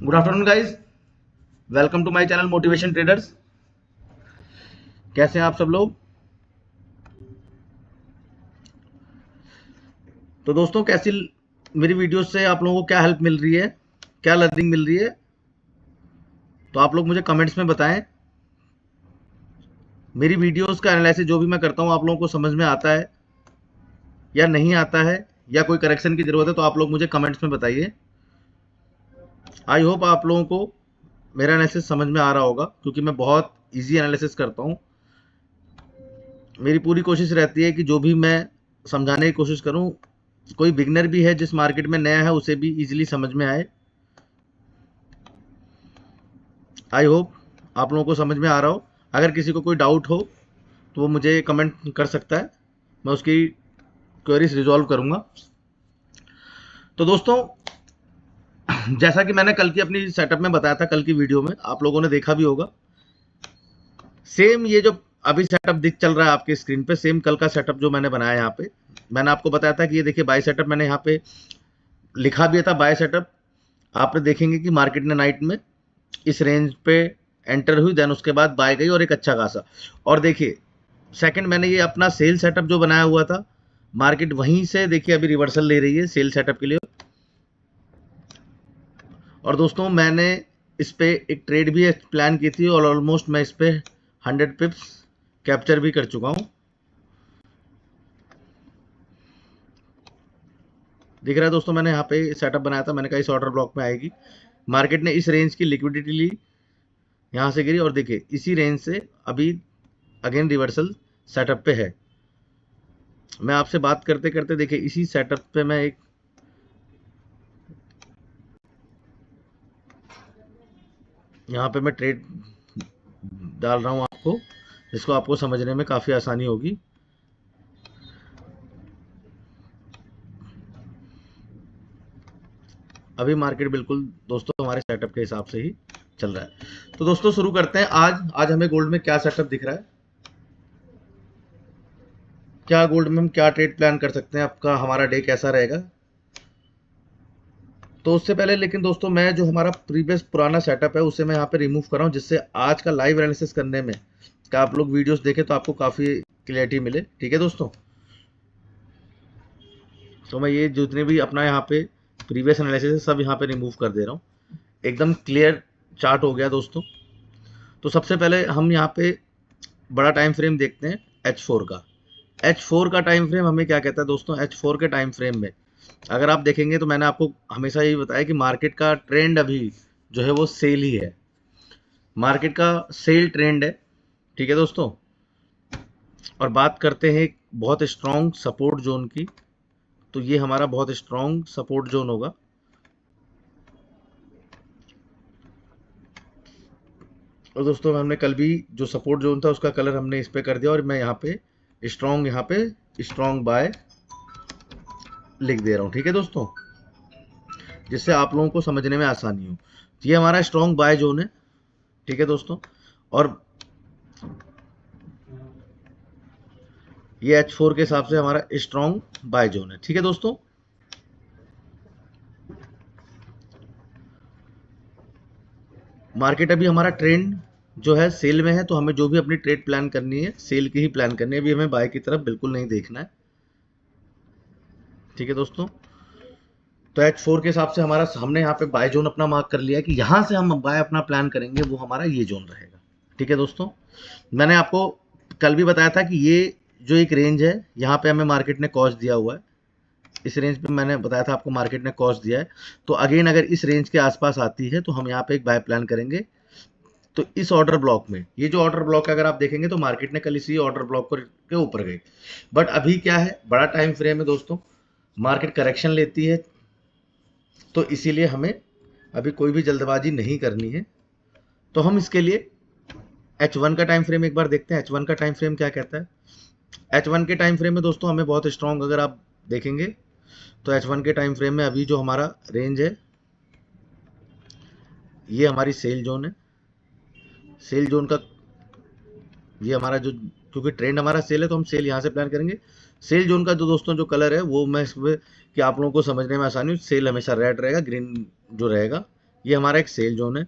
Good afternoon guys, welcome to my channel motivation traders. कैसे हैं आप सब लोग? तो दोस्तों, कैसी मेरी वीडियोस से आप लोगों को क्या हेल्प मिल रही है, क्या लर्निंग मिल रही है, तो आप लोग मुझे कमेंट्स में बताएं। मेरी वीडियोस का एनालिसिस जो भी मैं करता हूं आप लोगों को समझ में आता है या नहीं आता है, या कोई करेक्शन की जरूरत है तो आप लोग मुझे कमेंट्स में बताइए। आई होप आप लोगों को मेरा एनालिसिस समझ में आ रहा होगा, क्योंकि मैं बहुत ईजी एनालिसिस करता हूँ। मेरी पूरी कोशिश रहती है कि जो भी मैं समझाने की कोशिश करूं, कोई बिगनर भी है जिस मार्केट में नया है उसे भी इजीली समझ में आए। आई होप आप लोगों को समझ में आ रहा हो। अगर किसी को कोई डाउट हो तो वो मुझे कमेंट कर सकता है, मैं उसकी क्वेरीज रिजॉल्व करूंगा। तो दोस्तों, जैसा कि मैंने कल की अपनी सेटअप में बताया था, कल की वीडियो में आप लोगों ने देखा भी होगा, सेम ये जो अभी सेटअप दिख चल रहा है आपके स्क्रीन पे, सेम कल का सेटअप जो मैंने बनाया यहाँ पे। मैंने आपको बताया था कि ये देखिए बाय सेटअप, मैंने यहाँ पे लिखा भी था बाय सेटअप। आप देखेंगे कि मार्केट ने नाइट में इस रेंज पे एंटर हुई, देन उसके बाद बाय गई और एक अच्छा खासा। और देखिए सेकंड, मैंने ये अपना सेल सेटअप जो बनाया हुआ था, मार्केट वहीं से देखिए अभी रिवर्सल ले रही है सेल सेटअप के लिए। और दोस्तों, मैंने इस पे एक ट्रेड भी प्लान की थी और ऑलमोस्ट मैं इस पे 100 पिप्स कैप्चर भी कर चुका हूं। दिख रहा है दोस्तों, मैंने यहाँ पे सेटअप बनाया था, मैंने कहा इस ऑर्डर ब्लॉक में आएगी। मार्केट ने इस रेंज की लिक्विडिटी ली, यहाँ से गिरी और देखिए इसी रेंज से अभी अगेन रिवर्सल सेटअप पे है। मैं आपसे बात करते करते देखिए इसी सेटअप पे मैं एक यहाँ पे मैं ट्रेड डाल रहा हूँ आपको, जिसको आपको समझने में काफी आसानी होगी। अभी मार्केट बिल्कुल दोस्तों हमारे सेटअप के हिसाब से ही चल रहा है। तो दोस्तों शुरू करते हैं। आज हमें गोल्ड में क्या सेटअप दिख रहा है, क्या गोल्ड में हम क्या ट्रेड प्लान कर सकते हैं, आपका हमारा डे कैसा रहेगा। तो उससे पहले लेकिन दोस्तों, मैं जो हमारा प्रीवियस पुराना सेटअप है उसे मैं यहाँ पे रिमूव कर रहा हूँ, जिससे आज का लाइव एनालिसिस करने में क्या आप लोग वीडियोस देखें तो आपको काफ़ी क्लियरिटी मिले। ठीक है दोस्तों, तो मैं ये जितने भी अपना यहाँ पे प्रीवियस एनालिसिस है सब यहाँ पे रिमूव कर दे रहा हूँ। एकदम क्लियर चार्ट हो गया दोस्तों। तो सबसे पहले हम यहाँ पे बड़ा टाइम फ्रेम देखते हैं H4 का। H4 का टाइम फ्रेम हमें क्या कहता है दोस्तों? H4 के टाइम फ्रेम में अगर आप देखेंगे तो मैंने आपको हमेशा यही बताया कि मार्केट का ट्रेंड अभी जो है वो सेल ही है, मार्केट का सेल ट्रेंड है। ठीक है दोस्तों, और बात करते हैं एक बहुत स्ट्रॉन्ग सपोर्ट जोन की, तो ये हमारा बहुत स्ट्रॉन्ग सपोर्ट जोन होगा। और दोस्तों, हमने कल भी जो सपोर्ट जोन था उसका कलर हमने इस पे कर दिया, और मैं यहाँ पे स्ट्रॉन्ग बाय लिख दे रहा हूँ। ठीक है दोस्तों, जिससे आप लोगों को समझने में आसानी हो। तो ये हमारा स्ट्रॉन्ग बाय जोन है। ठीक है दोस्तों, और ये H4 के हिसाब से हमारा स्ट्रॉन्ग बाय जोन है। ठीक है दोस्तों, मार्केट अभी हमारा ट्रेंड जो है सेल में है, तो हमें जो भी अपनी ट्रेड प्लान करनी है सेल की ही प्लान करनी है, अभी हमें बाय की तरफ बिल्कुल नहीं देखना है। ठीक है दोस्तों, तो H4 के हिसाब से हमारा हमने यहाँ पे बाय जोन अपना मार्क कर लिया है कि यहाँ से हम बाय अपना प्लान करेंगे, वो हमारा ये जोन रहेगा। ठीक है दोस्तों, मैंने आपको कल भी बताया था कि ये जो एक रेंज है यहाँ पे हमें मार्केट ने कॉस्ट दिया हुआ है, इस रेंज पे मैंने बताया था आपको मार्केट ने कॉस्ट दिया है। तो अगेन अगर इस रेंज के आसपास आती है तो हम यहाँ पे एक बाय प्लान करेंगे। तो इस ऑर्डर ब्लॉक में, ये जो ऑर्डर ब्लॉक अगर आप देखेंगे तो मार्केट ने कल इसी ऑर्डर ब्लॉक के ऊपर गई। बट अभी क्या है, बड़ा टाइम फ्रेम है दोस्तों, मार्केट करेक्शन लेती है, तो इसीलिए हमें अभी कोई भी जल्दबाजी नहीं करनी है। तो हम इसके लिए H1 का टाइम फ्रेम एक बार देखते हैं। H1 का टाइम फ्रेम क्या कहता है? H1 के टाइम फ्रेम में दोस्तों हमें बहुत स्ट्रॉन्ग अगर आप देखेंगे तो H1 के टाइम फ्रेम में अभी जो हमारा रेंज है ये हमारी सेल जोन है। सेल जोन का ये हमारा जो, क्योंकि ट्रेंड हमारा सेल है तो हम सेल यहाँ से प्लान करेंगे। सेल जोन का जो दोस्तों जो कलर है वो मैं इसमें कि आप लोगों को समझने में आसानी हो, सेल हमेशा रेड रहेगा, ग्रीन जो रहेगा ये हमारा एक सेल जोन है।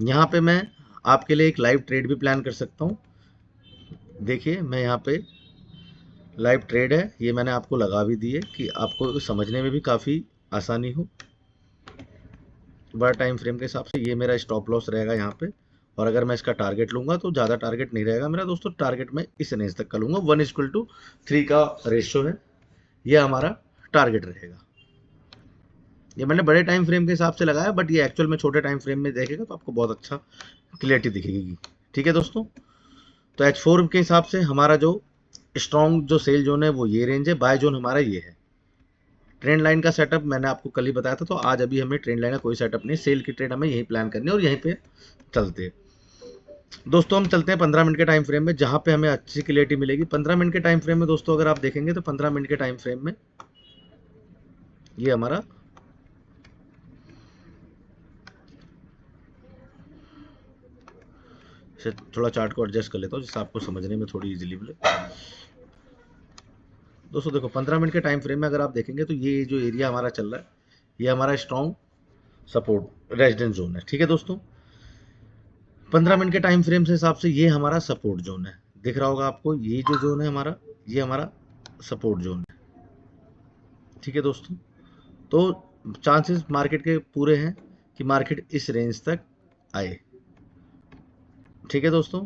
यहाँ पे मैं आपके लिए एक लाइव ट्रेड भी प्लान कर सकता हूँ। देखिए मैं यहाँ पे लाइव ट्रेड है, ये मैंने आपको लगा भी दी है कि आपको समझने में भी काफ़ी आसानी हो। बड़ा टाइम फ्रेम के हिसाब से ये मेरा स्टॉप लॉस रहेगा यहाँ पे। और अगर मैं इसका टारगेट लूंगा तो ज़्यादा टारगेट नहीं रहेगा मेरा दोस्तों, टारगेट मैं इस रेंज तक का लूंगा। 1:3 का रेशियो है, ये हमारा टारगेट रहेगा। ये मैंने बड़े टाइम फ्रेम के हिसाब से लगाया, बट ये एक्चुअल में छोटे टाइम फ्रेम में देखेगा तो आपको बहुत अच्छा क्लियरिटी दिखेगी। ठीक है दोस्तों, तो H4 के हिसाब से हमारा जो स्ट्रॉन्ग जो सेल जोन है वो ये रेंज है, बाय जोन हमारा ये है। ट्रेंड लाइन का सेटअप मैंने आपको कल ही बताया था, तो आज अभी हमें ट्रेंड लाइन का कोई सेटअप नहीं, सेल की ट्रेड हमें यही प्लान करनी है और यहीं पे चलते हैं। दोस्तों हम चलते हैं 15 मिनट के टाइम फ्रेम में, जहां पे हमें अच्छी क्लियरिटी मिलेगी। 15 मिनट के टाइम फ्रेम में दोस्तों अगर आप देखेंगे तो 15 मिनट के टाइम फ्रेम में ये हमारा थोड़ा चार्ट को एडजस्ट कर लेता हूँ जिससे आपको समझने में थोड़ी इजीली मिले। दोस्तों देखो 15 मिनट के टाइम फ्रेम में अगर आप देखेंगे तो ये जो एरिया हमारा चल रहा है ये हमारा स्ट्रॉन्ग सपोर्ट रेजिडेंस जोन है। ठीक है दोस्तों, 15 मिनट के टाइम फ्रेम से हिसाब से ये हमारा सपोर्ट जोन है। दिख रहा होगा आपको, ये जो जोन है हमारा, ये हमारा सपोर्ट जोन है। ठीक है दोस्तों, तो चांसेस मार्केट के पूरे हैं कि मार्केट इस रेंज तक आए। ठीक है दोस्तों,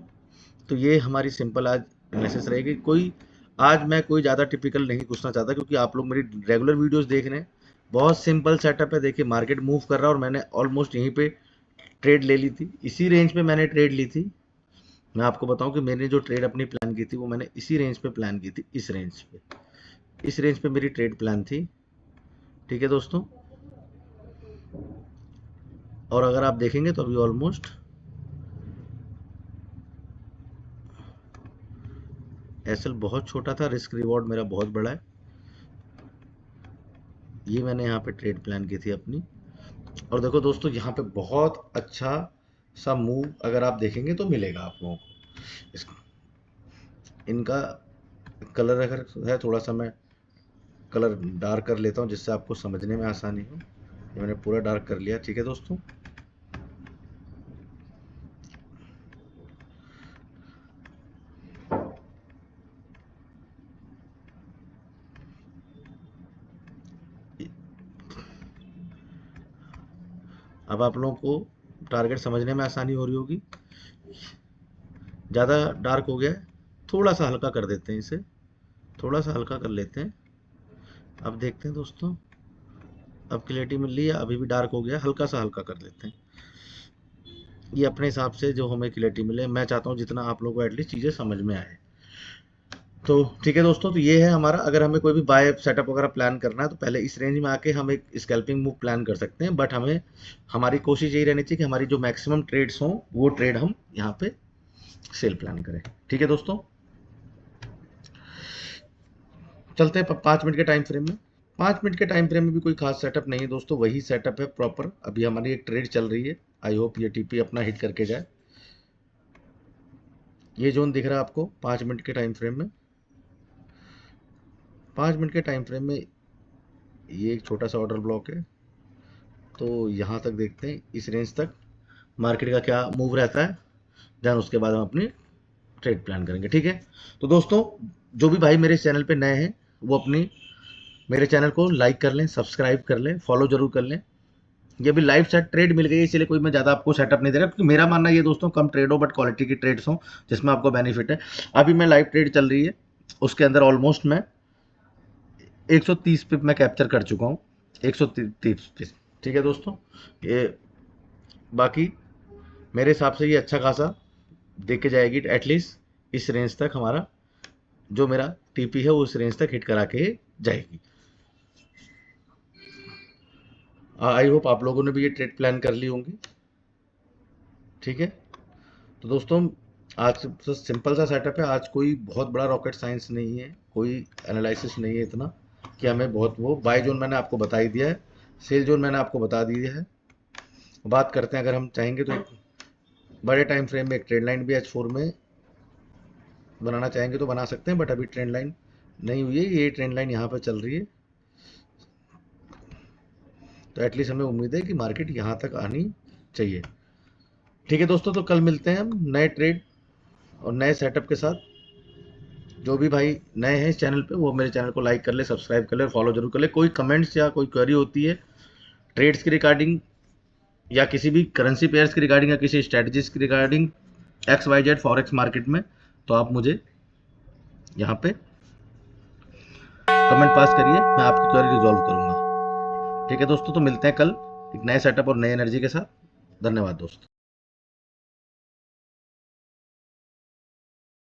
तो ये हमारी सिंपल आज एनालिसिस रहेगी। आज मैं कोई ज़्यादा टिपिकल नहीं पूछना चाहता, क्योंकि आप लोग मेरी रेगुलर वीडियोस देख रहे हैं। बहुत सिंपल सेटअप है। देखिए मार्केट मूव कर रहा है और मैंने ऑलमोस्ट यहीं पे ट्रेड ले ली थी, इसी रेंज पे मैंने ट्रेड ली थी। मैं आपको बताऊं कि मैंने जो ट्रेड अपनी प्लान की थी वो मैंने इसी रेंज पे प्लान की थी, इस रेंज पे मेरी ट्रेड प्लान थी। ठीक है दोस्तों, और अगर आप देखेंगे तो अभी ऑलमोस्ट एसएल बहुत छोटा था, रिस्क रिवॉर्ड मेरा बहुत बड़ा है। ये मैंने यहाँ पे ट्रेड प्लान की थी अपनी। और देखो दोस्तों यहाँ पे बहुत अच्छा सा मूव अगर आप देखेंगे तो मिलेगा आप लोगों को। इनका कलर अगर है, थोड़ा सा मैं कलर डार्क कर लेता हूँ जिससे आपको समझने में आसानी हो। ये मैंने पूरा डार्क कर लिया। ठीक है दोस्तों, अब आप लोगों को टारगेट समझने में आसानी हो रही होगी। ज़्यादा डार्क हो गया है, थोड़ा सा हल्का कर देते हैं इसे, थोड़ा सा हल्का कर लेते हैं। अब देखते हैं दोस्तों, अब क्लियरिटी मिल रही है, अभी भी डार्क हो गया, हल्का सा हल्का कर लेते हैं। ये अपने हिसाब से जो हमें क्लियरिटी मिले, मैं चाहता हूँ जितना आप लोगों को एटलीस्ट चीज़ें समझ में आए। तो ठीक है दोस्तों, तो ये है हमारा, अगर हमें कोई भी बाय सेटअप वगैरह प्लान करना है तो पहले इस रेंज में आके हम एक स्कैल्पिंग मूव प्लान कर सकते हैं। बट हमारी कोशिश यही रहनी चाहिए कि हमारी जो मैक्सिमम ट्रेड्स हों वो ट्रेड हम यहाँ पे सेल प्लान करें। ठीक है दोस्तों, चलते हैं 5 मिनट के टाइम फ्रेम में। 5 मिनट के टाइम फ्रेम में भी कोई खास सेटअप नहीं है दोस्तों, वही सेटअप है प्रॉपर। अभी हमारी एक ट्रेड चल रही है, आई होप ये टीपी अपना हिट करके जाए। ये जोन दिख रहा है आपको 5 मिनट के टाइम फ्रेम में। 5 मिनट के टाइम फ्रेम में ये एक छोटा सा ऑर्डर ब्लॉक है, तो यहाँ तक देखते हैं इस रेंज तक मार्केट का क्या मूव रहता है, देन उसके बाद हम अपनी ट्रेड प्लान करेंगे। ठीक है, तो दोस्तों जो भी भाई मेरे चैनल पे नए हैं वो अपनी मेरे चैनल को लाइक कर लें, सब्सक्राइब कर लें, फॉलो जरूर कर लें। ये भी लाइव सेट ट्रेड मिल गई है, इसलिए कोई मैं ज़्यादा आपको सेटअप नहीं दे रहा, क्योंकि मेरा मानना ये दोस्तों कम ट्रेड हो बट क्वालिटी की ट्रेड्स हो जिसमें आपको बेनिफिट है। अभी मैं लाइव ट्रेड चल रही है, उसके अंदर ऑलमोस्ट मैं 130 पिप मैं कैप्चर कर चुका हूँ, 130 पिप। ठीक है दोस्तों, ये बाकी मेरे हिसाब से ये अच्छा खासा देख के जाएगी, एटलीस्ट इस रेंज तक हमारा जो मेरा टीपी है वो उस रेंज तक हिट करा के जाएगी। आई होप आप लोगों ने भी ये ट्रेड प्लान कर ली होंगी। ठीक है, तो दोस्तों आज तो सिंपल सा सेटअप है, आज कोई बहुत बड़ा रॉकेट साइंस नहीं है, कोई एनालिसिस नहीं है इतना कि हमें बहुत वो बाय जोन मैंने आपको बता ही दिया है, सेल जोन मैंने आपको बता दिया है। बात करते हैं, अगर हम चाहेंगे तो एक बड़े टाइम फ्रेम में एक ट्रेंड लाइन भी H4 में बनाना चाहेंगे तो बना सकते हैं, बट अभी ट्रेंड लाइन नहीं हुई है, ये ट्रेंड लाइन यहाँ पर चल रही है। तो एटलीस्ट हमें उम्मीद है कि मार्केट यहाँ तक आनी चाहिए। ठीक है दोस्तों, तो कल मिलते हैं हम नए ट्रेड और नए सेटअप के साथ। जो भी भाई नए हैं इस चैनल पे वो मेरे चैनल को लाइक कर ले, सब्सक्राइब कर ले और फॉलो जरूर कर ले। कोई कमेंट्स या कोई क्वेरी होती है ट्रेड्स की रिगार्डिंग या किसी भी करेंसी पेयर्स की रिगार्डिंग या किसी स्ट्रेटजीज की रिगार्डिंग XYZ फॉरेक्स मार्केट में, तो आप मुझे यहाँ पे कमेंट पास करिए, मैं आपकी क्वेरी रिजॉल्व करूंगा। ठीक है दोस्तों, तो मिलते हैं कल एक नए सेटअप और नई एनर्जी के साथ। धन्यवाद दोस्तों।